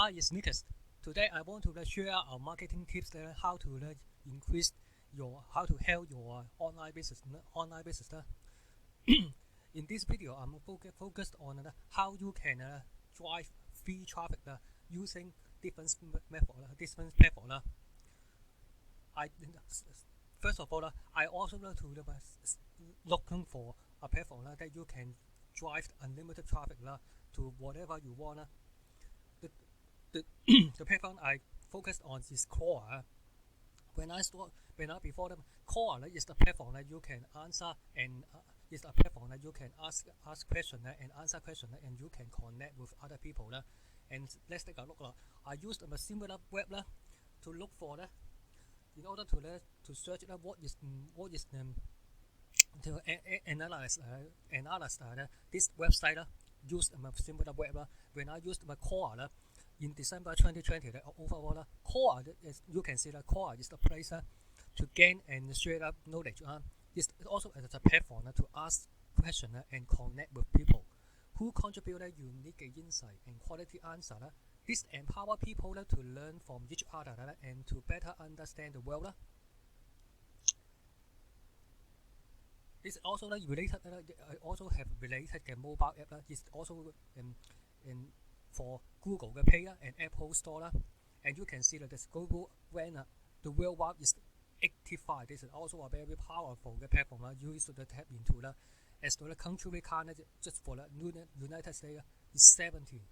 Hi, it's Nikas. Today I want to share our marketing tips that how to increase how to help your online business. In this video, I'm focused on how you can drive free traffic using different method. I first of all, I also like to looking for a platform that you can drive unlimited traffic to whatever you want. The the platform I focused on is Quora. When I before them, Quora is the platform that you can answer and is a platform that you can ask questions and answer questions and you can connect with other people. And let's take a look. I used a similar web to look for in order to search what is to analyze this website used a similar web. When I used my Quora in December 2020, overall Quora is, you can see that Quora is the place to gain and share up knowledge. It's also as a platform to ask questions and connect with people who contribute unique insight and quality answer. This empower people to learn from each other and to better understand the world. This also related. I also have related mobile app. It's also in for Google Play and Apple Store. And you can see that this global when the worldwide is 85. This is also a very powerful platform you should tap into. As to the country we can just for the United States is 70.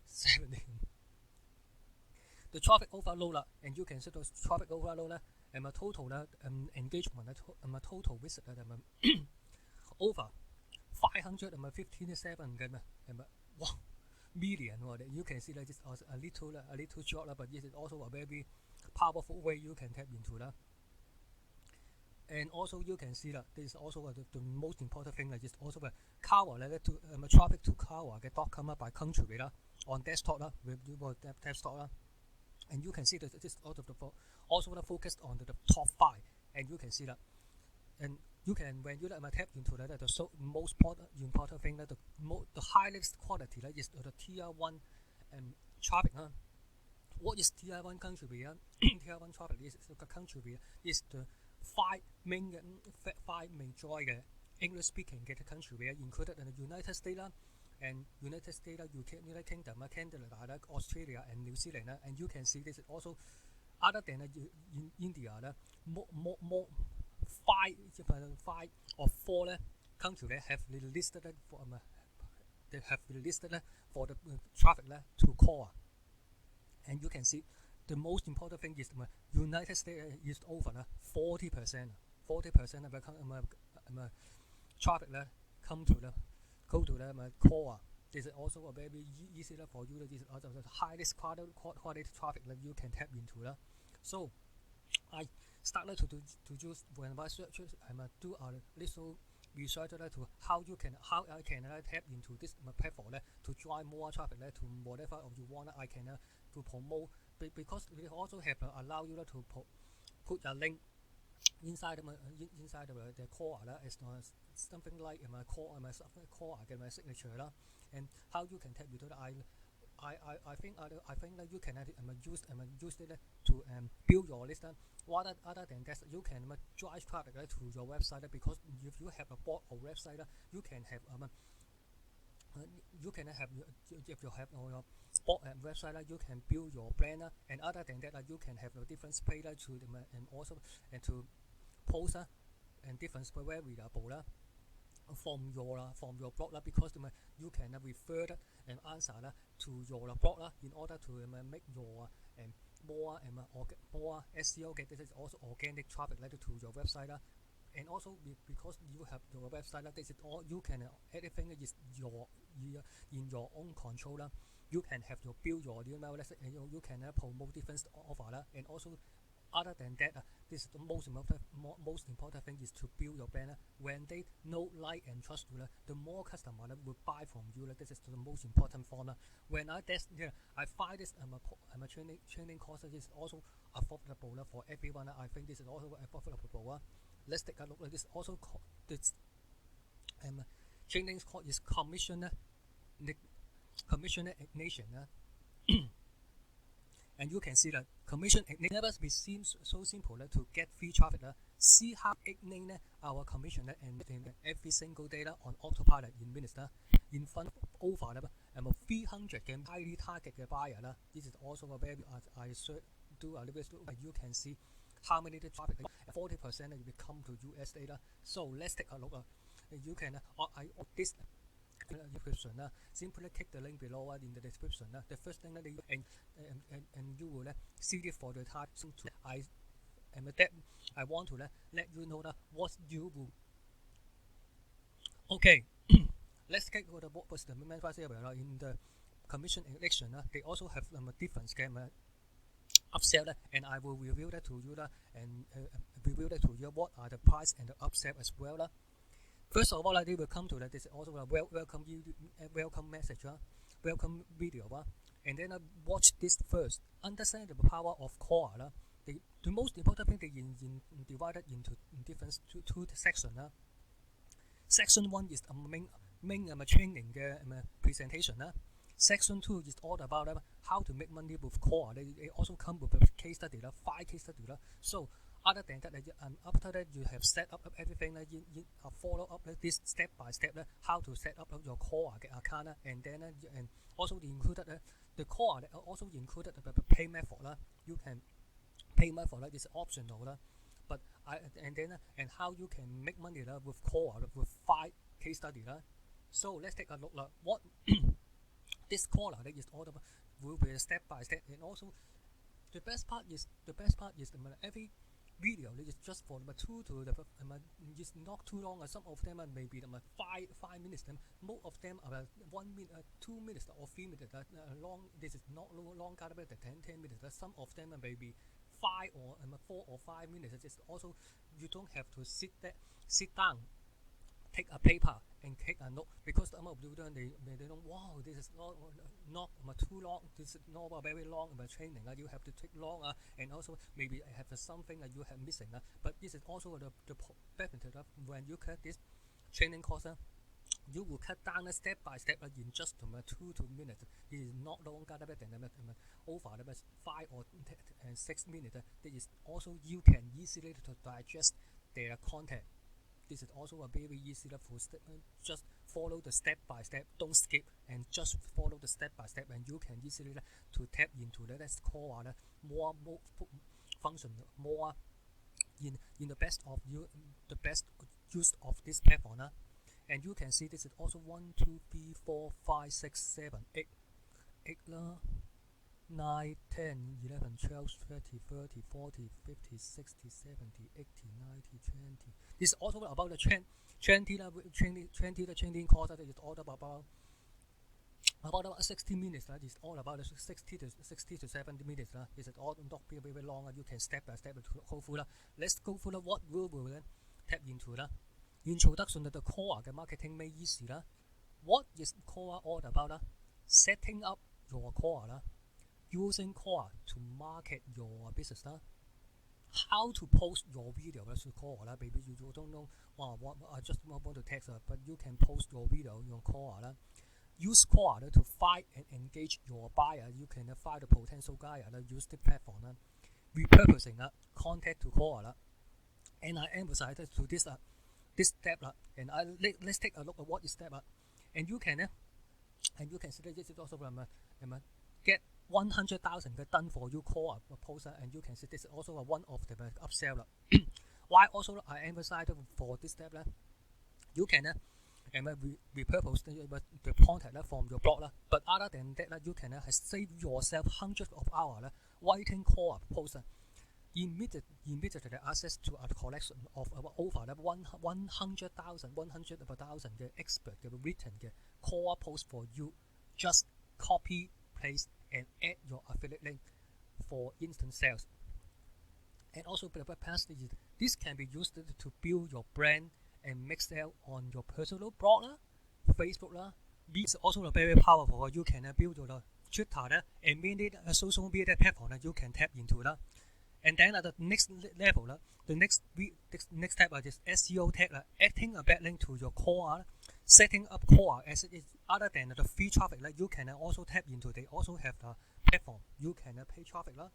The traffic overload and you can see the traffic overload and my total engagement and my total visit over 557 million. You can see that it's a little short, but it is also a very powerful way you can tap into that. And also you can see that this is also the most important thing is also cover to traffic to cover .com by country on desktop with desktop. And you can see that this also focused on the top 5, and you can see that. And you can when you tap into that the most important thing that the highest quality is the tier 1 traffic. What is tier 1 country? Tier 1 traffic is the country is the five major English speaking country included in the United States and United Kingdom, Canada, Australia, and New Zealand. And you can see this is also other than in India, more 5 or 4 countries have listed for for the traffic to Quora. And you can see the most important thing is the United States is over 40%. 40% of the traffic come to the Quora. This is also a very easy for you. This is also the highest quality traffic that you can tap into. So I started to use when I search and do a little research to how I can tap into this platform to drive more traffic to whatever you want. I can to promote because we also have allow you to put a link inside the Quora as something like my Quora get my signature and how you can tap into the I think that you can use it to build your list. Other than that, you can drive traffic to your website because if you have a blog or website, you can have if you have your blog and website, you can build your brand. And other than that, you can have a different page to and also to post and different very readable. From your blog because you can refer and answer to your blog in order to make your more SEO get this is also organic traffic to your website. And also because you have your website, this is all you can everything is in your own control. You can have your build your email list and you can promote different offer and also. Other than that, this is the most important thing is to build your brand. When they know, like, and trust you, the more customer will buy from you. This is the most important form. When I find this training course is also affordable for everyone. I think this is also affordable. Let's take a look. This also this training course is commissioned nation. And you can see that commission it never seems so simple to get free traffic. See how igniting our commission and every single day on autopilot in minutes in front of over 300 highly targeted buyer. This is also a very I do a little bit. You can see how many the traffic 40% will come to US data. So let's take a look. You can this description. Simply click the link below in the description. The first thing that you and you will see it for the type. I want to let you know what you will. Okay, let's get to what was the manifest area in the commission election. They also have a different scheme upsell, and I will reveal that to you and reveal that to you what are the price and the upsell as well. First of all, they will come to that. This is also a welcome message, welcome video, and then watch this first. Understand the power of core. The most important thing they divided into different two sections. Section 1 is main training presentation. Section 2 is all about how to make money with core. They also come with a case study, 5 case study. So other than that, after that you have set up everything. You follow up this step by step how to set up your core account, and then and also included the core also included the pay method. You can pay method is optional. But and how you can make money with core with 5 case study. So let's take a look what this core is all about. Will be step by step, and also the best part is every video is just for 2 to it's not too long. Some of them maybe 5 minutes. Most of them are 1 minute, 2 minutes or 3 minutes long. This is not long, than 10 minutes. Some of them maybe 5 or 4 or 5 minutes. It's also you don't have to sit down, take a paper and take a note, because some of you they don't. Wow, this is not too long. This is not very long training. You have to take long, and also maybe I have something that you have missing. But this is also the benefit when you cut this training course. You will cut down step by step in just 2 minutes. It is not longer than over 5 or 6 minutes. This is also you can easily to digest their content. This is also a very easy for step. Just follow the step by step. Don't skip, and just follow the step by step, and you can easily to tap into let's call more function, more in the best of you, the best use of this platform. And you can see this is also 1, 2, 3, 4, 5, 6, 7, 8, 9, 10, 11, 12, 13, 14, 15, 16, 17, 18, 19, 20. This is also about the training course. That is all about 60 minutes. That is all about 60 to 70 minutes. This is all not very long. You can step by step go through. Let's go through what we will tap into. Introduction to the core marketing 咩意思啦 What is core all about? Setting up your core, using core to market your business. How to post your video to core. Maybe you don't know what I just want to text, but you can post your video on your core. Use core to find and engage your buyer. You can find the potential buyer. Use the platform. Repurposing content to core. And I emphasize to this step, and let's take a look at what is step. And you can see that this is also get 100,000 done for you core post, and you can see this is also one of the upsell. Why also I emphasize for this step, you can repurpose the content from your blog, but other than that, you can save yourself hundreds of hours writing core posts. Immediately access to a collection of over 100,000 expert written core posts for you. Just copy, paste, and add your affiliate link for instant sales. And also this can be used to build your brand and make sales on your personal blog, Facebook. This is also very powerful. You can build your Twitter and many social media platform you can tap into. And then at the next level, the next step is SEO tag, adding a backlink to your core, setting up core as it is. Other than the free traffic, you can also tap into. They also have the platform you can pay traffic 啦。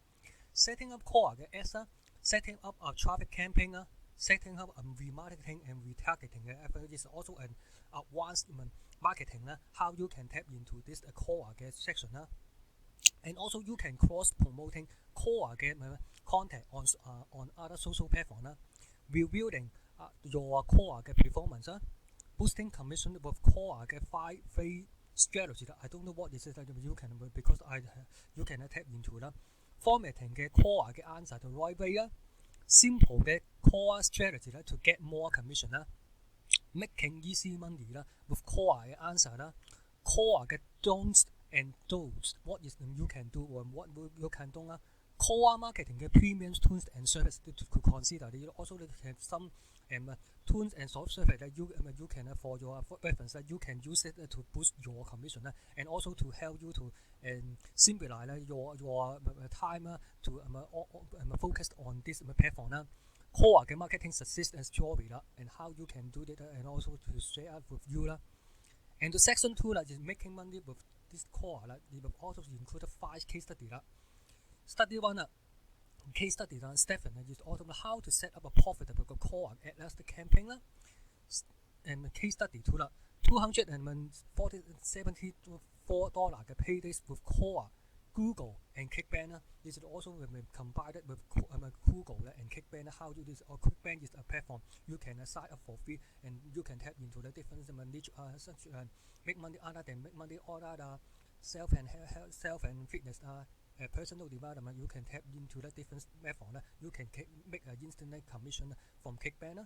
setting up core 嘅 ads 啦 ，setting up a traffic campaign 啦 ，setting up remarketing and retargeting 嘅 app is also an advanced marketing 啦。How you can tap into this core 嘅 section 啦，and also you can cross promoting core 嘅content on other social platform 啦，rebuilding your core 嘅 performance 啦，boosting commission with core 嘅 5 strategy 啦。I don't know what is it that you can because you can tap into 啦。formatting 嘅 core 嘅 answer 就 right way 啦 ，simple 嘅 core strategy 啦 to get more commission 啦 ，making easy money 啦 with core 嘅 answer 啦 ，core 嘅 don'ts and those what is you can do or what you can do 啦 ，core marketing 嘅 premium tools and service to consider. You also have some tools and service that you can for your reference you can use it to boost your commission and also to help you to simplify your time to focus on this platform core 嘅 marketing success and story and how you can do it and also to share with you and the section 2 is making money with this core it will also include 5 case study study 1 case study Stephen is also how to set up a profitable core ads campaign and case study 2 $274 嘅 pay days with core Google and Clickbank this is also combined with Google and Clickbank how you this or Clickbank is a platform you can sign up for free and you can tap into the different niche such make money other than make money other self and fitness personal development you can tap into the different platform you can make an instant commission from Clickbank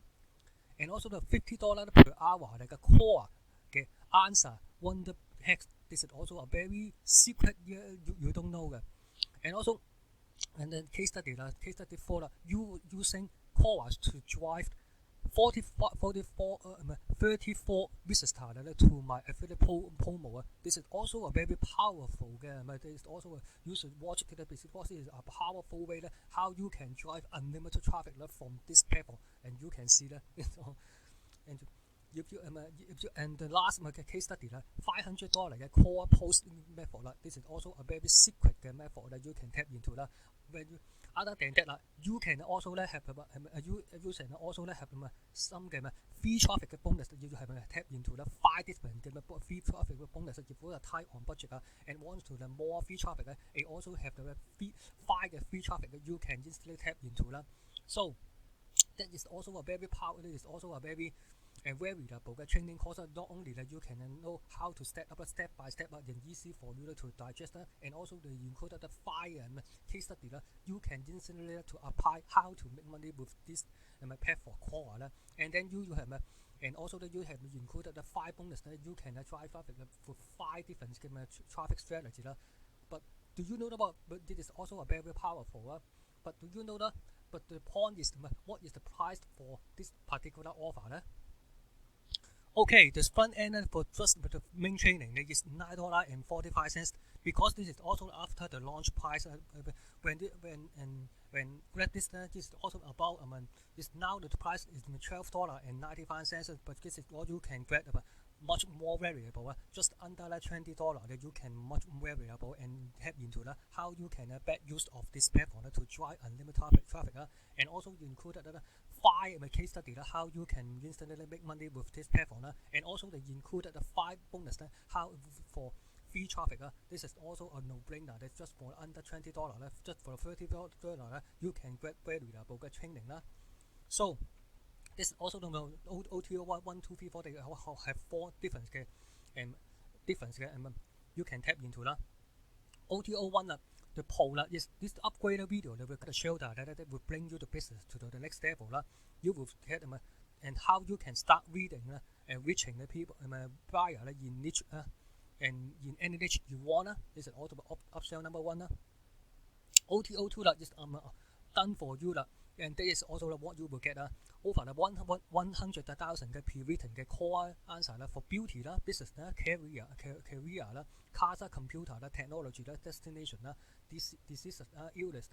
and also the $50 per hour like a core answer wonder hacks this is also a very secret you don't know and also and then case study 4 you using core to drive 34 visitors to my affiliate promo this is also a very powerful this is also you should watch it because this is a powerful way how you can drive unlimited traffic from this platform and you can see that and if you and the last case study $500 core post method this is also a very secret method that you can tap into when you other than that you can also have you can also have some free traffic bonus that you have tap into 5 different free traffic bonus if you are tight on budget and want to learn more free traffic it also have the 5 free traffic that you can instantly tap into so that is also a very powerful it is also a very variable training course not only that you can know how to step by step and easy for you to digest and also the included the 5 case study you can instantly to apply how to make money with this platform core and then you have and also that you have included the 5 bonus that you can drive traffic for 5 different traffic strategy but do you know about but this is also a very powerful but do you know but the point is what is the price for this particular offer Okay, the front end for just the main training is $9.45 because this is also after the launch price. When this is also about is now the price is $12.95, but this is what you can get much more variable, just under $20 that you can much more variable and tap into how you can best use of this platform to drive unlimited traffic and also included 5 case study how you can instantly make money with this platform and also they included the 5 bonus how for free traffic this is also a no-brainer that's just for under $20 just for $30 you can get variable training so this also the OTO 1, 2, 3, 4 they have 4 different you can tap into OTO 1 the pro is this upgraded video that will show that will bring you the business to the next level you will get and how you can start reading and reaching the people buyer in niche and in any niche you want this is also upsell number 1 OTO 2 is done for you and this is also what you will get over 100,000 pre-written core answer for beauty business career casa computer technology destination disease illness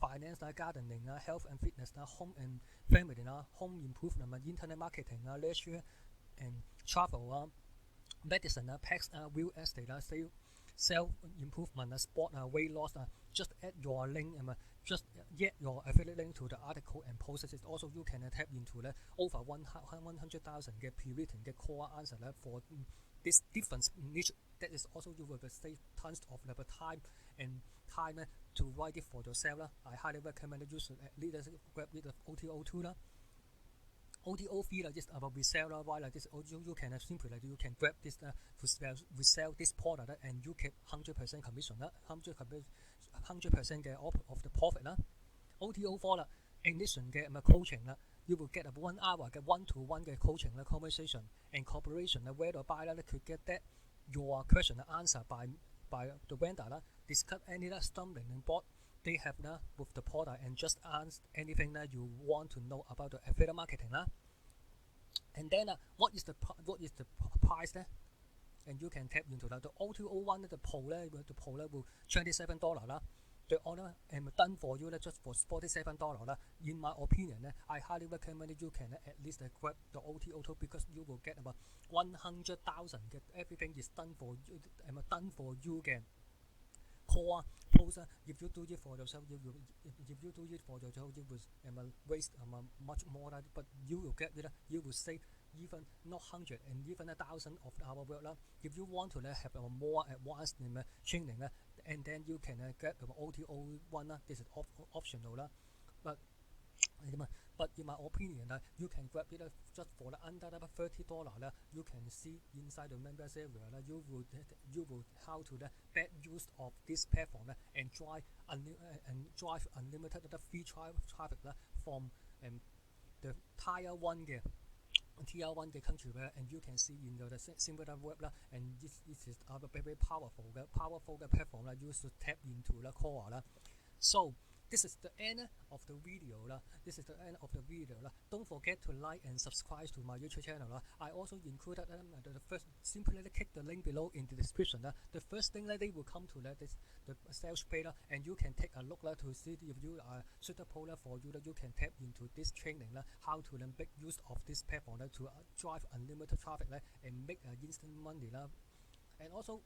finance gardening health and fitness home and family home improvement internet marketing leisure and travel medicine pets real estate sale self improvement, sport, weight loss, just add your link, just add your affiliate link to the article and post it. Also, you can tap into over 100,000 pre-written core answer for this different niche. That is also you will save tons of time and time to write it for yourself. I highly recommend that you should at least grab it of OTO too. OTO fee just about resell. Why like this? You can simply you can grab this to resell this product and you get 100% commission 100% of the profit OTO for ignition coaching you will get a 1 hour one-to-one coaching conversation and cooperation whereby could get that your question answered by the vendor discuss any stumbling board they have with the product and just ask anything that you want to know about the affiliate marketing and then what is the price there? And you can tap into that. The OTO one the pro will $27 The order done for you just for $47 In my opinion I highly recommend you can at least grab the OTO because you will get about 100,000 everything is done for you again. Core post if you do it for yourself you will waste much more but you will get it you will save even not 100 and even 1,000 of our work if you want to have a more advanced training and then you can get OTO one this is optional but in my opinion you can grab it just for under $30 you can see inside the members area you will how to bad use of this platform and drive unlimited free traffic from the tier 1 country and you can see in the similar web and this is a very powerful platform you should tap into the core so this is the end of the video Don't forget to like and subscribe to my YouTube channel I also included the first simply click the link below in the description the first thing they will come to is the sales page and you can take a look to see if you are suitable for you you can tap into this training how to make use of this platform to drive unlimited traffic and make instant money and also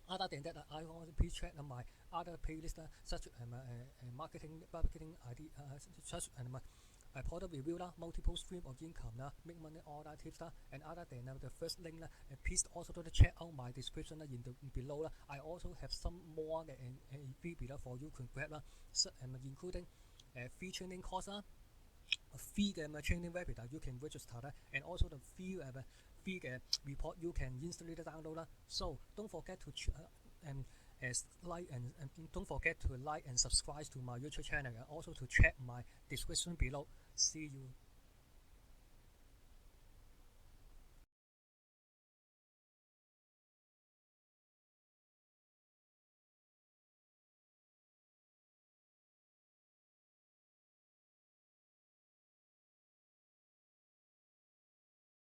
other than that, I also please check my other playlist such as marketing idea, such as product review multiple stream of income make money order tips and other than the first link please also to check out my description in the below I also have some more freebie for you can grab including free training course free training webinar you can register and also the free report you can instantly download so don't forget to like and don't forget to like and subscribe to my YouTube channel and also to check my description below. See you.